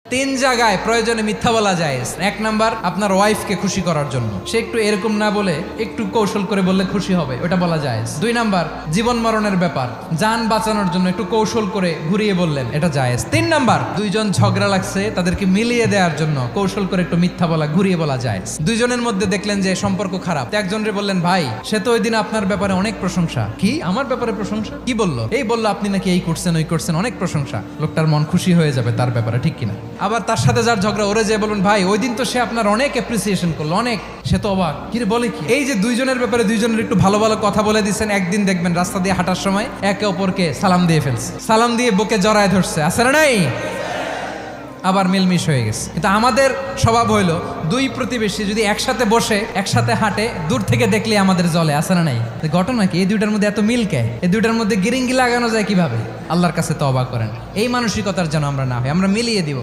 তিন জায়গায় প্রয়োজনে মিথ্যা বলা যায়। এক নাম্বার, আপনার ওয়াইফকে খুশি করার জন্য, সে একটু এরকম না বলে একটু কৌশল করে বললে খুশি হবে, ওটা বলা যায়। দুই নাম্বার, জীবন মরণের ব্যাপার, যান বাঁচানোর জন্য একটু কৌশল করে ঘুরিয়ে বললেন, এটা জায়েজ। তিন নাম্বার, দুইজন ঝগড়া লাগছে তাদেরকে মিলিয়ে দেওয়ার জন্য কৌশল করে একটু মিথ্যা বলা, ঘুরিয়ে বলা যায়। দুইজনের মধ্যে দেখলেন যে সম্পর্ক খারাপ, একজনরে বললেন, ভাই সে তো ওই দিন আপনার ব্যাপারে অনেক প্রশংসা। কি আমার ব্যাপারে প্রশংসা? কি বললো? এই বললো আপনি নাকি এই করছেন ওই করছেন, অনেক প্রশংসা। লোকটার মন খুশি হয়ে যাবে তার ব্যাপারে, ঠিক কিনা? আবার তার সাথে যার ঝগড়া, ওরে যে বলুন, ভাই ওই দিন তো সে আপনার অনেক অ্যাপ্রিসিয়েশন করলো, অনেক। সে তো অবাক, কি রে বলে কি? এই যে দুইজনের ব্যাপারে দুইজনের একটু ভালো ভালো কথা বলে দিচ্ছেন, একদিন দেখবেন রাস্তা দিয়ে হাঁটার সময় একে অপরকে সালাম দিয়ে ফেলছে, সালাম দিয়ে বুকে জড়ায় ধরছে, আছে না নাই? আবার মিলমিশ হয়ে গেছে। কিন্তু আমাদের স্বভাব হইলো, দুই প্রতিবেশী যদি একসাথে বসে একসাথে হাঁটে, দূর থেকে দেখলে আমাদের জলে, আছে না নাই? ঘটনা কি? এই দুইটার মধ্যে এত মিল কে? এই দুইটার মধ্যে গিরিঙ্গি লাগানো যায় কিভাবে? আল্লাহর কাছে তওবা করেন, এই মানসিকতার যেন আমরা না হয়, আমরা মিলিয়ে দিব।